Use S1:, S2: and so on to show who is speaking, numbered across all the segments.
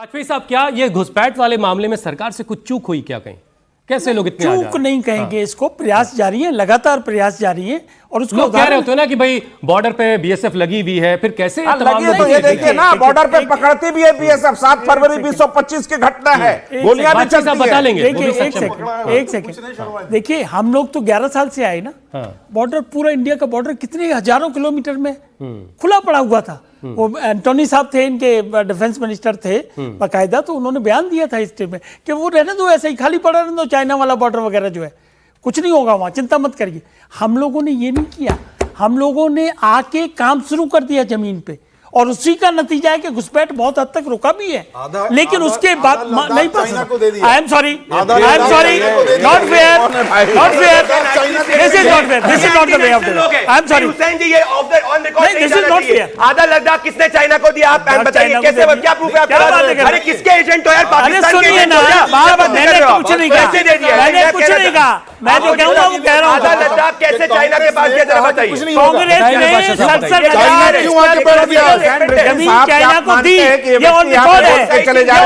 S1: वाजपेयी साहब, क्या ये घुसपैठ वाले मामले में सरकार से कुछ चूक हुई क्या कहीं? कैसे लोग इतने
S2: चूक नहीं कहेंगे इसको, प्रयास जारी है, लगातार प्रयास जारी है। और उसको
S1: लोग कह रहे होते हैं ना कि भाई बॉर्डर पे बीएसएफ लगी हुई है, फिर कैसे
S3: लगी है तो ये देखिए ना, बॉर्डर पे पकड़ती भी है बीएसएफ। 7 फरवरी 2025 की घटना है, गोलियां भी चलती है।
S1: बता लेंगे।
S2: देखिए एक सेकंड, देखिए हम लोग तो 11 साल से आए ना, बॉर्डर पूरा इंडिया का बॉर्डर कितने हजारों किलोमीटर में खुला पड़ा हुआ था। वो एंटोनी साहब थे, इनके डिफेंस मिनिस्टर थे बाकायदा, तो उन्होंने बयान दिया था इस में कि वो रहने दो, ऐसे ही खाली पड़ा रहने दो, चाइना वाला बॉर्डर वगैरह जो है, कुछ नहीं होगा वहां, चिंता मत करिए। हम लोगों ने ये नहीं किया, हम लोगों ने आके काम शुरू कर दिया जमीन पे, और उसी का नतीजा है कि घुसपैठ बहुत हद तक रुका भी है। लेकिन उसके बाद नहीं पता। I am sorry, not fair, not fair, this is not fair, this is not the way of I am sorry
S4: Hussain ji, ये ऑफ द ऑन रिकॉर्ड नहीं
S2: दिस इज नॉट फेयर।
S4: आधा लद्दाख किसने चाइना को दिया? आप बताइए कैसे, क्या प्रूफ है आपके पास? अरे किसके एजेंट हो यार? पाकिस्तान के एजेंट हो क्या?
S2: मैंने कुछ नहीं कहा,
S4: कैसे दे दिया?
S2: मैंने कुछ नहीं कहा, मैं जो कहूंगा वो कह रहा हूं।
S4: आधा लद्दाख कैसे चाइना के पास गया, जरा बताइए।
S2: कांग्रेस ने 67 चाइना को दी, ये ऑन रिकॉर्ड है,
S3: चले जाए,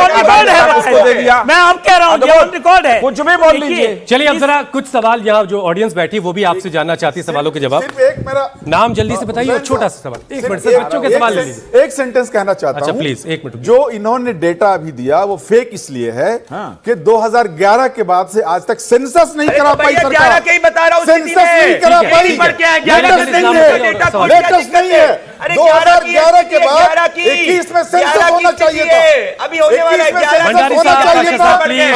S2: मैं अब कह रहा हूँ ये ऑन रिकॉर्ड है,
S3: कुछ भी बोल लीजिए।
S1: चलिए अब जरा कुछ सवाल, यहाँ जो ऑडियंस बैठी वो भी आपसे जानना चाहती है, सवालों के जवाब।
S5: एक मेरा
S1: नाम जल्दी से बताइए, छोटा सा सवाल, एक मिनट से बच्चों के सवाल ले लीजिए।
S5: एक सेंटेंस कहना चाहता हूं।
S1: अच्छा प्लीज, एक मिनट।
S5: जो इन्होंने डेटा अभी दिया वो फेक इसलिए है कि 2011 के बाद से आज तक सेंसस नहीं करा पाई सरकार।
S4: 11 के ही बता रहा हूं,
S5: सेंसस नहीं करा पाई, लेटेस्ट नहीं है। 2011 के बाद 21 में सेंसस होना चाहिए था,
S4: अभी होने वाला है।
S5: 11 होना चाहिए था,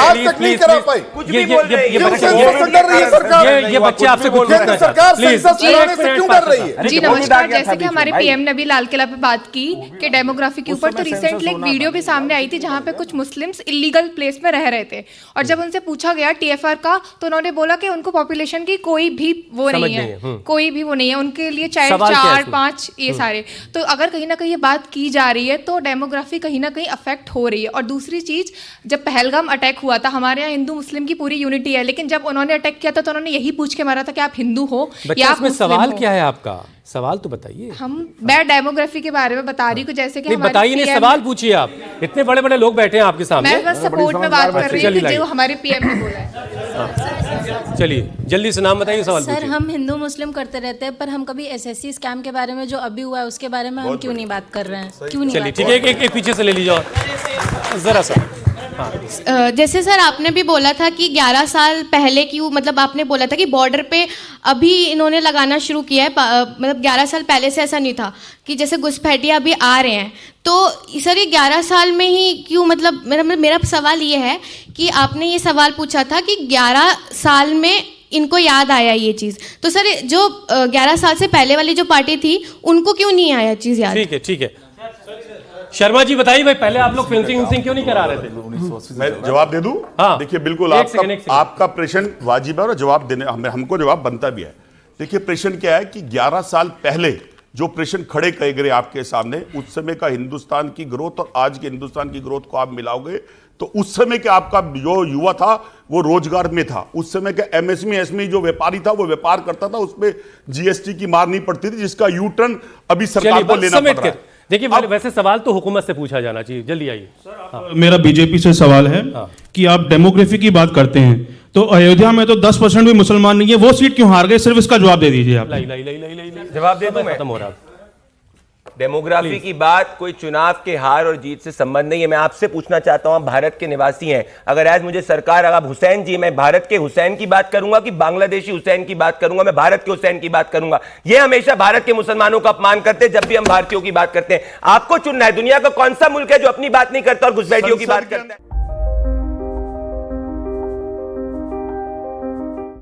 S5: आज तक नहीं करा पाई।
S4: कुछ भी बोल रहे हैं,
S1: ये बच्चे आपसे कुछ पूछना चाहते हैं, प्लीज।
S5: क्यों डर रही है?
S6: जी नमस्कार। जैसे कि हमारे पीएम ने भी लाल किला पे बात की कि डेमोग्राफी के ऊपर, तो रिसेंटली एक वीडियो भी सामने आई थी जहां पे कुछ मुस्लिम्स इलीगल प्लेस में रह रहे थे, और जब उनसे पूछा गया टीएफआर का, तो उन्होंने बोला कि उनको पॉपुलेशन की कोई भी वो नहीं है, कोई भी वो नहीं है उनके लिए, चाहे 4-5 ये सारे। तो अगर कहीं ना कहीं ये बात की जा रही है तो डेमोग्राफी कहीं ना कहीं अफेक्ट हो रही है। और दूसरी चीज, जब पहलगाम अटैक हुआ था, हमारे यहाँ हिंदू मुस्लिम की पूरी यूनिटी है, लेकिन जब उन्होंने अटैक किया था तो उन्होंने यही पूछ के मारा था कि आप हिंदू हो या आप मुस्लिम हो।
S1: सवाल क्या है आपका? सवाल तो बताइए।
S6: मैं डेमोग्राफी के बारे में बता रही हूँ, जैसे कि
S1: बताइए नहीं, सवाल पूछिए आप। इतने बड़े बड़े लोग बैठे हैं आपके सामने,
S6: मैं बस सपोर्ट में बात कर रही हूँ जो हमारे पीएम ने बोला है।
S1: चलिए जल्दी से नाम बताइए, सवाल
S7: सर। हम हिंदू मुस्लिम करते रहते हैं, पर हम कभी एसएससी स्कैम के बारे में जो अभी हुआ है उसके बारे में हम क्यों नहीं बात कर रहे हैं? क्यों नहीं?
S1: चलिए ठीक है, एक पीछे से ले लीजिए जरा सा।
S8: जैसे सर आपने भी बोला था कि 11 साल पहले की, मतलब आपने बोला था कि बॉर्डर पे अभी इन्होंने लगाना शुरू किया है, मतलब 11 साल पहले से ऐसा नहीं था कि जैसे घुसपैठिए अभी आ रहे हैं, तो सर ये 11 साल में ही क्यों? मतलब मेरा सवाल ये है कि आपने ये सवाल पूछा था कि 11 साल में इनको याद आया ये चीज़, तो सर जो 11 साल से पहले वाली जो पार्टी थी उनको क्यों नहीं आया चीज़ याद?
S1: ठीक है ठीक है, शर्मा जी बताइए भाई, पहले आप लोग फेंसिंग क्यों नहीं करा रहे थे?
S9: मैं जवाब दे दूं?
S1: हाँ।
S9: देखिए बिल्कुल आपका प्रश्न वाजिब है और जवाब देने हमको जवाब बनता भी है। देखिए प्रश्न क्या है कि 11 साल पहले जो प्रश्न खड़े किए गए आपके सामने, उस समय का हिंदुस्तान की ग्रोथ और आज के हिंदुस्तान की ग्रोथ को आप मिलाओगे तो उस समय के आपका जो युवा था वो रोजगार में था। उस समय का एमएसएमई जो व्यापारी था वो व्यापार करता था, उसमें जीएसटी की मार नहीं पड़ती थी, जिसका यू टर्न अभी सरकार को लेना पड़ रहा है।
S1: देखिए वैसे सवाल तो हुकूमत से पूछा जाना चाहिए, जल्दी आइए।
S10: मेरा बीजेपी से सवाल है कि आप डेमोग्राफी की बात करते हैं, तो अयोध्या में तो 10% भी मुसलमान नहीं है, वो सीट क्यों हार गए? सिर्फ इसका जवाब दे दीजिए आप।
S4: जवाब दे दूं मैं?
S1: खत्म हो रहा है।
S4: डेमोग्राफी की बात कोई चुनाव के हार और जीत से संबंध नहीं है। मैं आपसे पूछना चाहता हूं, आप भारत के निवासी हैं, अगर आज मुझे सरकार, अगर हुसैन जी, मैं भारत के हुसैन की बात करूंगा कि बांग्लादेशी हुसैन की बात करूंगा? मैं भारत के हुसैन की बात करूंगा। ये हमेशा भारत के मुसलमानों का अपमान करते हैं जब भी हम भारतीयों की बात करते हैं। आपको चुनना है, दुनिया का कौन सा मुल्क है जो अपनी बात नहीं करता और घुसपैठियों की बात करता है?